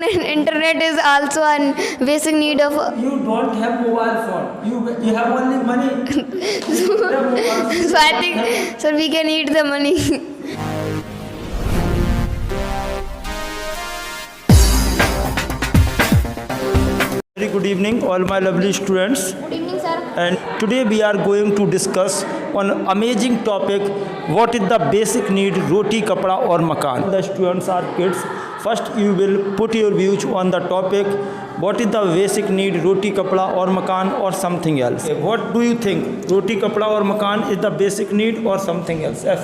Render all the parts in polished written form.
Internet is also a basic need of. You don't have mobile phone. You have only money. You don't have mobile phone. So I think, sir, we can eat the money. Very good evening, all my lovely students. Good evening, sir. And today we are going to discuss on amazing topic, what is the basic need, roti, kapda or makan. The students are kids. First you will put your views on the topic, what is the basic need, roti, kapda or makan or something else. What do you think, roti, kapda or makan is the basic need or something else? Yes.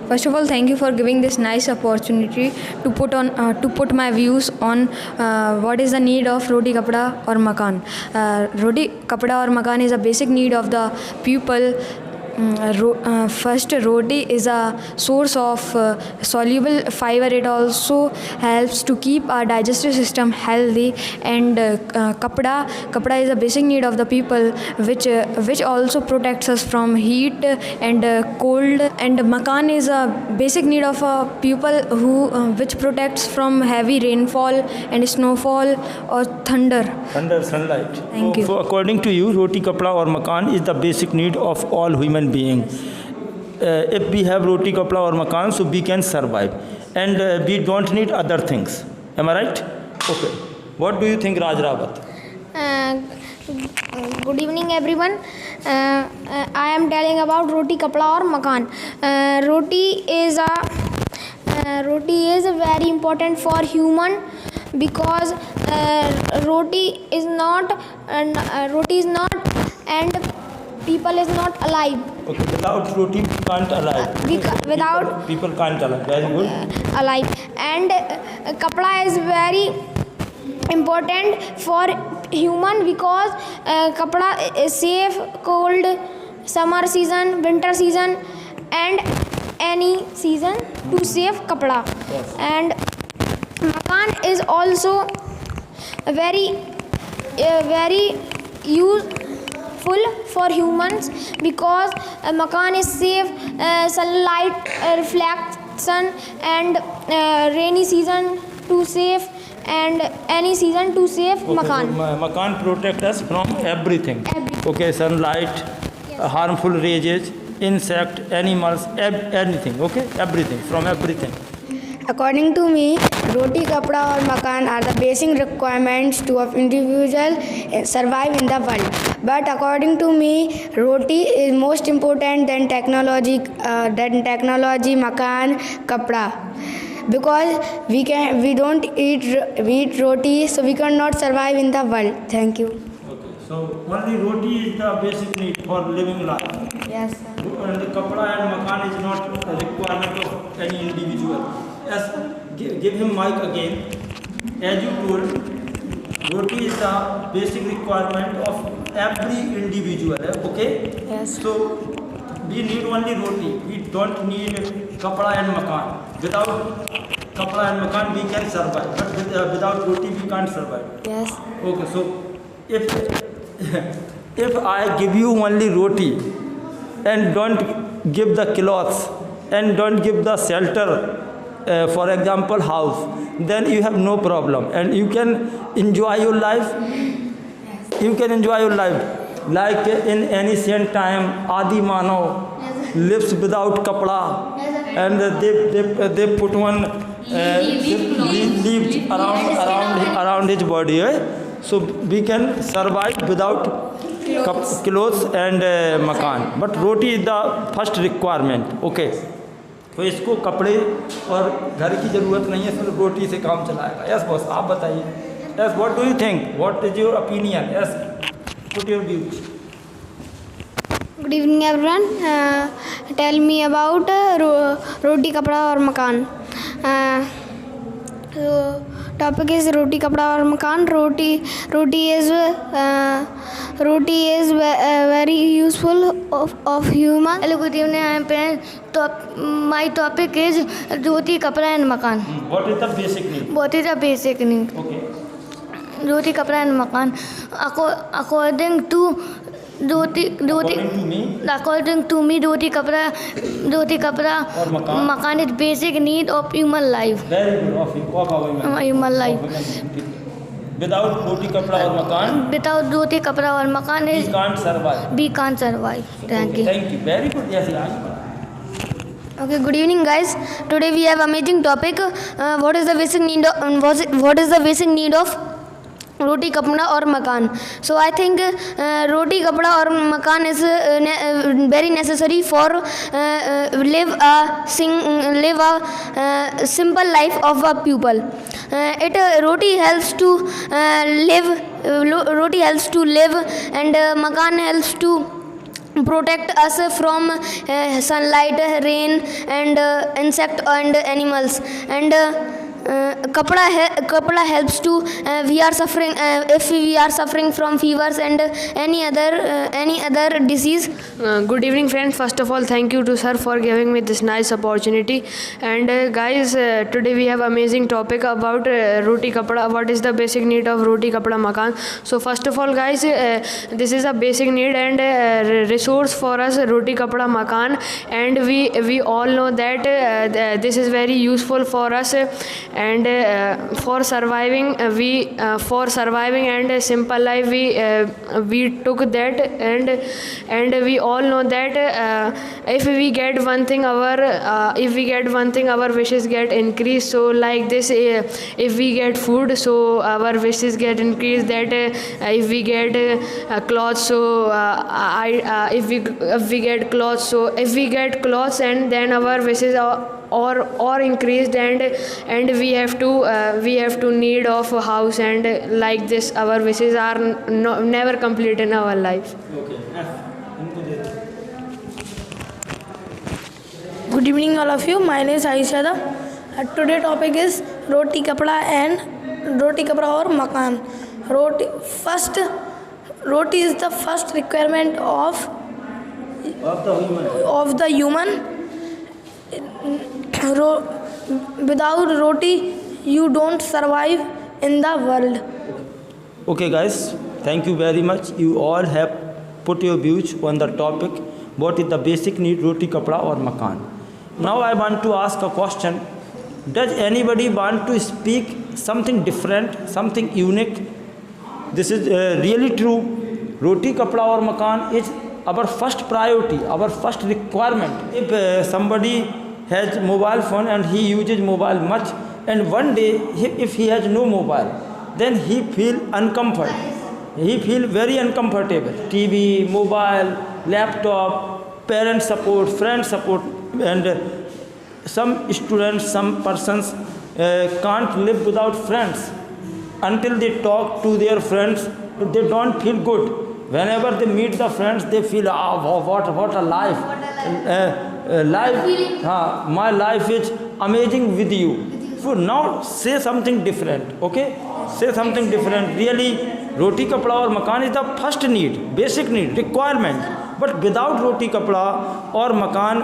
First of all, thank you for giving this nice opportunity to put my views on what is the need of roti, kapda or makan. Roti, kapda or makan is a basic need of the people. First, roti is a source of soluble fiber. It also helps to keep our digestive system healthy. And kapda is a basic need of the people, which also protects us from heat and cold. And makan is a basic need of a people which protects from heavy rainfall and snowfall or thunder. Under sunlight. Thank you. So according to you, roti, kapda or makan is the basic need of all human beings. If we have roti, kapda or makan, so we can survive. And we don't need other things. Am I right? Okay. What do you think, Raj Rawat? Good evening, everyone. I am telling about roti, kapda or makan. Roti is very important for human, because roti is not and people is not alive. Okay. Without roti, we can't alive. Without people can't alive. Very good. alive. And kapda is very important for human, because kapda is safe cold summer season, winter season, and any season to save kapda. Yes. And makan is also very useful for humans, because makan is safe sunlight reflection, and rainy season to save, and any season to save makan. So, makan protect us from everything. Okay, sunlight, harmful rays, insect, animals, anything. Okay, everything, from everything. According to me, roti, kapda or makan are the basic requirements to an individual survive in the world. But according to me, roti is most important than technology, makan, kapda. Because we don't eat roti, so we cannot survive in the world. Thank you. Okay, so only roti is the basic need for living life. Yes, sir. And the kapda and makan is not a requirement of any individual. Yes, give him mic again. As you told, roti is the basic requirement of every individual. Okay? Yes. So we need only roti. We don't need kapda and makan. Without kapda and makan, we can survive. But without roti, we can't survive. Yes. Okay, so if I give you only roti and don't give the clothes and don't give the shelter, for example house, then you have no problem and you can enjoy your life. You can enjoy your life. Like in ancient time, Adi Manav lives without kapda, and they put one leaf around his body. So we can survive without clothes and makan. But roti is the first requirement. Okay. तो इसको कपड़े और घर की ज़रूरत नहीं है, सिर्फ रोटी से काम चलाएगा. यस बॉस, आप बताइए. Yes, what do you think, what is your opinion? Yes, put your views. Good evening, everyone. Tell me about roti, kapda or makan. So topic is roti, kapda or makan. Roti is very useful of human. Hello, good evening. I am parents. My topic is roti, kapda and makan. What is the basic need? What is the basic need? Okay. Roti, kapda and makan. According to According to me, roti kapda और मकान? makan is basic need of human life. Very good. Of Human life. Without roti, kapda और मकान, Without roti kapda or makan we is can't survive. we can't survive. Thank you. Thank you. Very good. Yes, yes. Okay, good evening, guys. Today we have amazing topic. What is the basic need of roti, kapda or makan? So I think roti, kapda or makan is very necessary for live a simple life of a pupil. Roti helps to live, and makan helps to protect us from sunlight, rain, and insect and animals. And kapda helps to we are suffering if we are suffering from fevers and any other disease. Good evening, friends. First of all, thank you to sir for giving me this nice opportunity. And guys, today we have amazing topic about roti kapda. What is the basic need of roti kapda makan? So first of all, guys, this is a basic need and resource for us, roti kapda makan. And we all know that this is very useful for us. And for surviving and a simple life we took that, and we all know that if we get one thing our wishes get increased. So like this, if we get food, so our wishes get increased. That if we get clothes, so if we get clothes, and then our wishes or increased, and we have to need of a house, and like this our wishes are never complete in our life. Good evening, all of you. My name is Aishada. Today topic is roti kapda or makan. Roti is the first requirement of the human. Without roti, you don't survive in the world. Okay, guys. Thank you very much. You all have put your views on the topic. What is the basic need, roti, kapda or makan? Now I want to ask a question. Does anybody want to speak something different, something unique? This is really true. Roti, kapda or makan is our first priority, our first requirement. If somebody has mobile phone and he uses mobile much, and one day if he has no mobile, then he feel uncomfortable. He feel very uncomfortable. TV, mobile, laptop, parent support, friend support, and some students, some persons can't live without friends. Until they talk to their friends, they don't feel good. Whenever they meet the friends, they feel, what a life. My life is amazing with you. So now say something different, okay? Say something different. Really, roti, kapda or makan is the first need, basic need, requirement. But without roti, kapda or makan,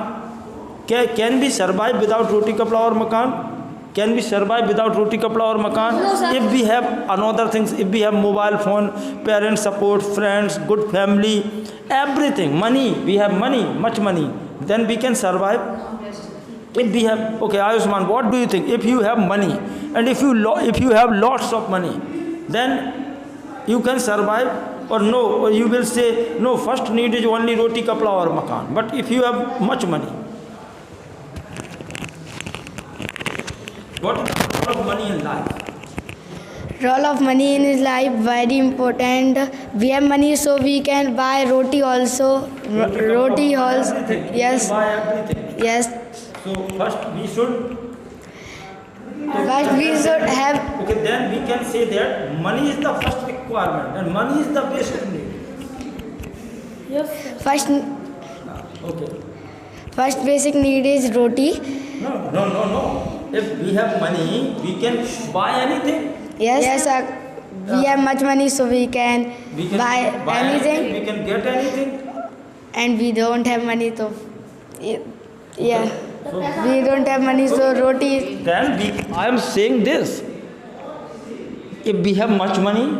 can we survive without roti, kapda or makan? Can we survive without roti, kapda or makan? No, sir. If we have another things, if we have mobile phone, parent support, friends, good family, everything, money, we have money, much money, then we can survive. If we have, okay, Ayushman, what do you think? If you have money and if you have lots of money, then you can survive, or no? Or you will say, no, first need is only roti, kapda or makan. But if you have much money, what is the role of money in life? Role of money in his life very important. We have money, so we can buy roti also. Roti also. Everything. Yes. You can buy everything. Yes. So first we should have. Okay, then we can say that money is the first requirement and money is the basic need. First basic need is roti. No. If we have money, we can buy anything. Yes, sir. We have much money, so we can buy anything. We can get anything. And we don't have money, so yeah. We don't have money, so roti. Then I am saying this. If we have much money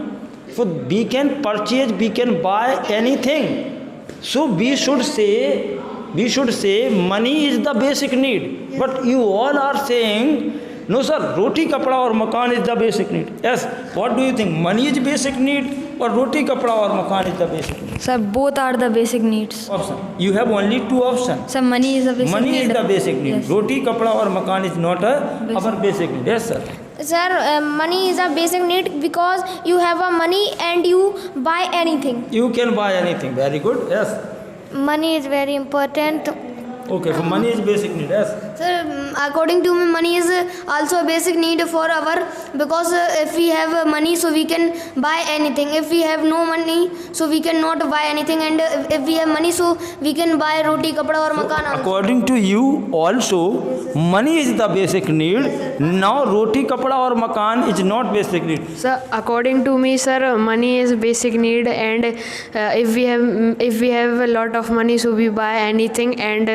So we can purchase, we can buy anything. So we should say money is the basic need. But you all are saying, no sir, roti, kapda or makan is the basic need. Yes, what do you think? Money is basic need or roti, kapda or makan is the basic need? Sir, both are the basic needs. Option. You have only two options. Sir, money is a basic Money need. is the basic need. Yes. Roti, kapda or makan is not our basic need. Yes sir. Sir, money is a basic need because you have a money and you buy anything. You can buy anything. Very good. Yes. Money is very important. Okay, so money is basic need. Yes. Sir, according to me, money is also a basic need for our, because if we have money, so we can buy anything. If we have no money, so we cannot buy anything. And if we have money, so we can buy roti, kapda or makan also. According to you, also money is the basic need. Now roti, kapda or makan is not basic need. Sir, according to me, sir, money is basic need, and if we have a lot of money, so we buy anything, and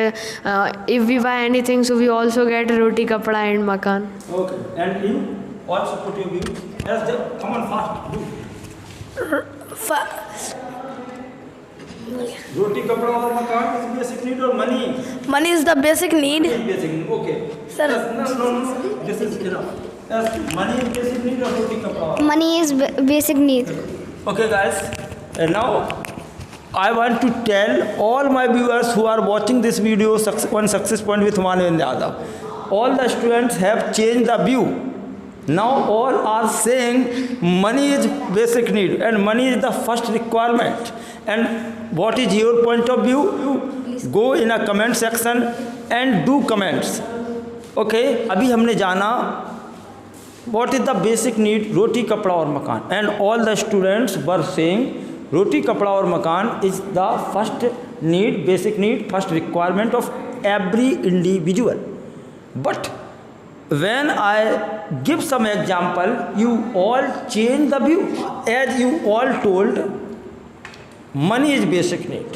if we buy anything, so we also get roti, kapda and makan. Okay. And you also put your view. Yes, come on fast. Do. Roti, kapda or makan is basic need or money? Money is the basic need. Basic need. Okay. Sir. Yes, no. This is enough. Yes, money is basic need or roti, kapda? Money is basic need. Okay guys, and now I want to tell all my viewers who are watching this video, One Success Point with Humayun Yadav. All the students have changed the view. Now all are saying money is basic need and money is the first requirement. And what is your point of view? Go in a comment section and do comments. Okay, अभी हमने जाना what is the basic need, roti, kapda or makan, and all the students were saying roti, kapda or makan is the first need, basic need, first requirement of every individual. But when I give some example, you all change the view. As you all told, money is basic need.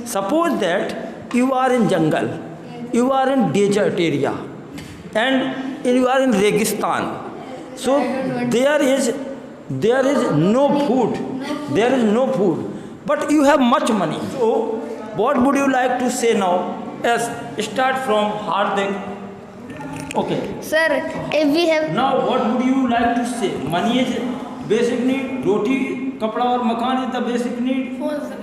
Suppose that you are in jungle, you are in desert area, and you are in Registan. So there is no food, but you have much money. So what would you like to say now? Yes, start from Hardik. Okay. Sir, if we have... Now what would you like to say? Money is basic need, roti, kapda or makan is the basic need.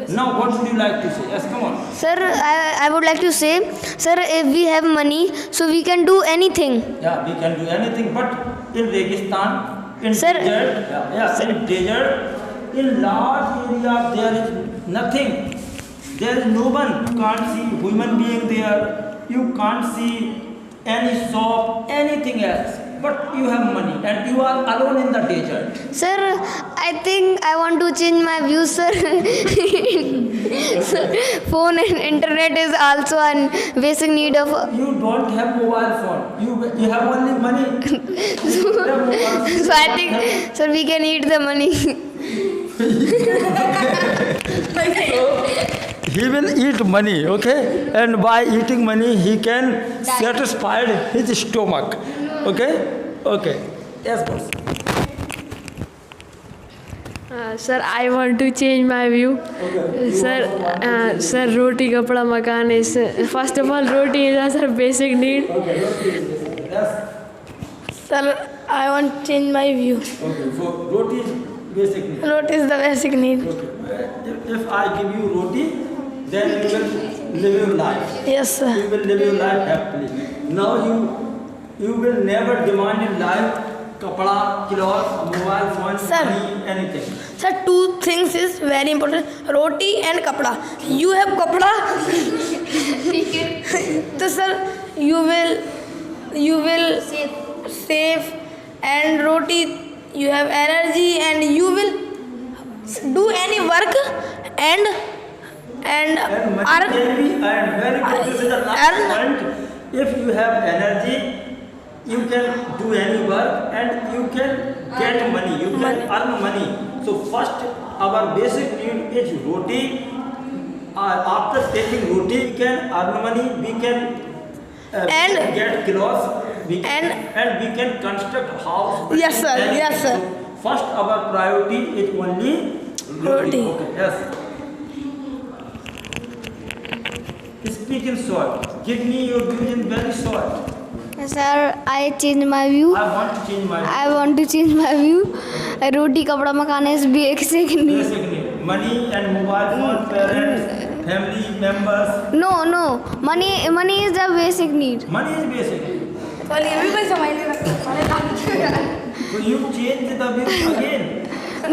Now what would you like to say? Yes, come on. Sir, I would like to say, sir, if we have money, so we can do anything. Yeah, we can do anything, but in Registan, in Sir, desert, in desert, in large area, there is nothing. There is no one. You can't see human being there. You can't see any shop, anything else. But you have money and you are alone in the desert. Sir, I think I want to change my views, sir. Sir, phone and internet is also a basic need of... You don't have mobile phone. You have only money. So I think, sir, we can eat the money. He will eat money, okay? And by eating money, he can satisfy his stomach. Okay? Okay. Yes, boss. Sir, I want to change my view. Sir, roti, kapda, makan is, first of all, roti is a basic need. Sir, I want to change my view. Okay, so roti is basic need. Roti is the basic need. Okay. If I give you roti, then you will live your life. Yes, sir. You will live your life happily. Now you will never demand in life kapda, clothes, mobile phone, Sir. money, anything. Sir, two things is very important. Roti and kapda. You have kapda. So sir, you will save, and roti you have energy and you will do any work and And money earn. can be earned. Very good. This is the last point. If you have energy, you can do any work and you can get money. You can earn money. So first, our basic need is roti. After taking roti, we can earn money. We can get clothes. And we can construct house. Yes, sir. Yes, sir. So first our priority is only roti. Okay, yes. Speak in short. Give me your views in very short. Sir, I change my view. I want to change my I want to change my view. Roti kapda makan is basic need. basic need. Money and mobile phone, parents, family members. No, money is the basic need. Money is basic need. सवाल ये भी कोई समझ नहीं सकता So you change the view again.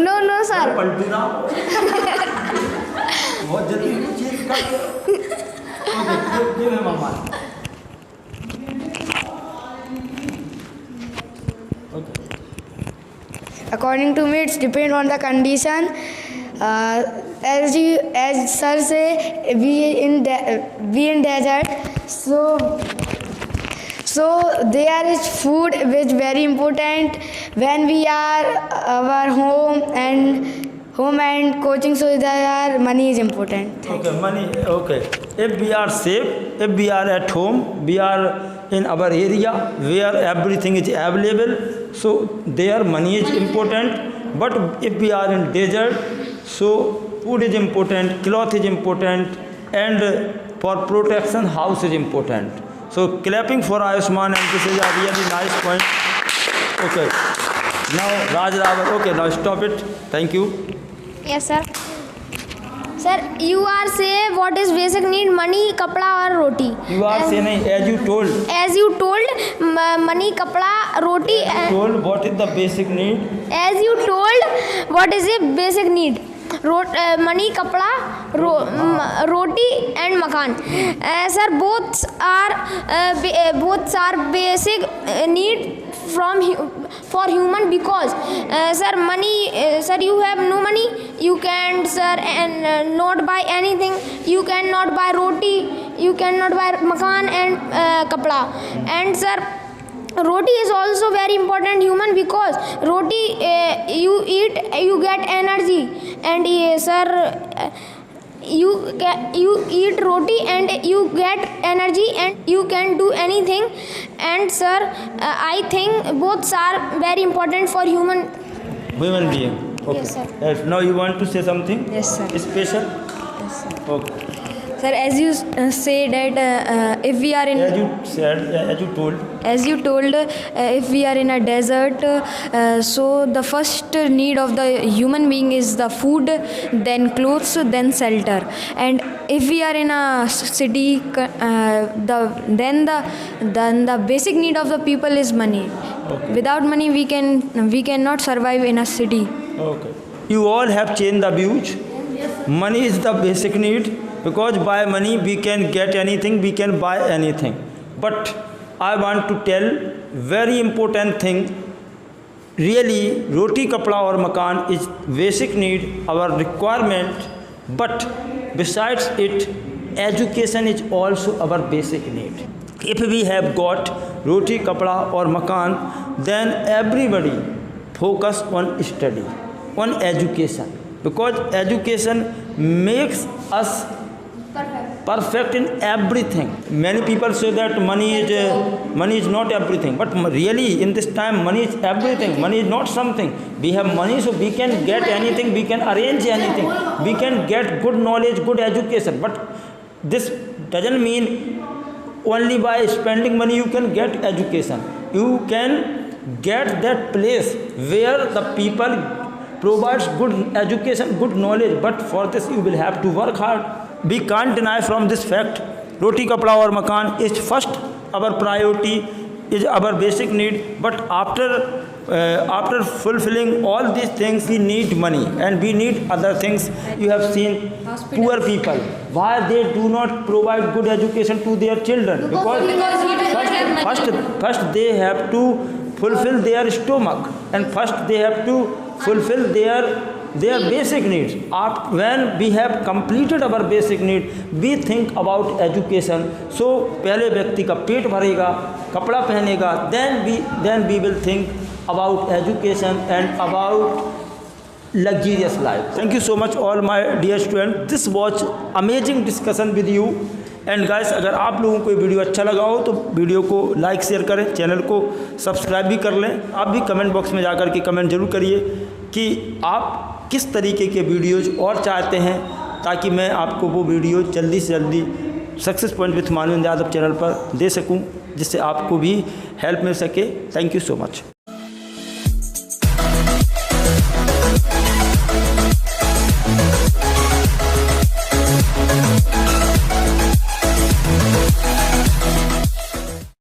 No, sir. पलटी ना हो। बहुत जल्दी चेंज कर दो। Okay, give him a mark. Okay. According to me, it's depend on the condition. As sir say, we in desert, so there is food which very important when we are our home and coaching. So there money is important. Okay, money. Okay. If we are safe, if we are at home, we are in our area where everything is available, so there money is important. But if we are in desert, so food is important, cloth is important, and for protection, house is important. So clapping for Ayushman, and this is a really nice point. Okay. Now Raj Rawat. Okay, now stop it. Thank you. Yes, sir. Sir, you are say what is basic need? Money, kapda or roti? You are saying as you told. As you told, money, kapda, roti. Told what is the basic need? As you told, what is a basic need? Money, kapda, roti and makan. Sir, both are basic need for human because sir money sir you have no money, you can sir and not buy anything. You cannot buy roti, you cannot buy makan and kapda. And sir, roti is also very important human because roti you eat, you get energy, and sir you eat roti and you get energy and you can do anything. And sir, I think both are very important for human being. Okay. Yes, sir. Yes, now you want to say something? Yes, sir. Special? Yes, sir. Okay. Sir, as you say that if we are in As you said, as you told, if we are in a desert, so the first need of the human being is the food, then clothes, then shelter. And if we are in a city, then the basic need of the people is money. Okay. Without money, we cannot survive in a city. Okay. You all have changed the views. Money is the basic need because by money we can get anything, we can buy anything. But I want to tell very important thing. Really, roti, kapda or makan is basic need, our requirement. But besides it, education is also our basic need. If we have got roti, kapda or makan, then everybody focus on study, on education, because education makes us perfect in everything. Many people say that money is not everything, but really in this time money is everything. Money is not something. We have money, so we can get anything, we can arrange anything, we can get good knowledge, good education. But this doesn't mean only by spending money you can get education. You can get that place where the people provides good education, good knowledge, but for this you will have to work hard. We can't deny from this fact. Roti, kapda or makan is first our priority, is our basic need. But after fulfilling all these things, we need money and we need other things. You have seen poor people, why they do not provide good education to their children, because first they have to fulfill their stomach, and first they have to fulfill their basic needs. When we have completed our basic need, we think about education. So पहले व्यक्ति का पेट भरेगा, कपड़ा पहनेगा, then we will think about education and about luxurious life. Thank you so much all my dear students. This was amazing discussion with you. And guys, अगर आप लोगों को ये वीडियो अच्छा लगा हो तो वीडियो को लाइक शेयर करें, चैनल को सब्सक्राइब भी कर लें। आप भी कमेंट बॉक्स में जाकर के कमेंट जरूर करिए। कि आप किस तरीके के वीडियोज़ और चाहते हैं, ताकि मैं आपको वो वीडियो जल्दी से जल्दी success point with Manvendra Yadav channel पर दे सकूं, जिससे आपको भी हेल्प मिल सके। Thank you so much.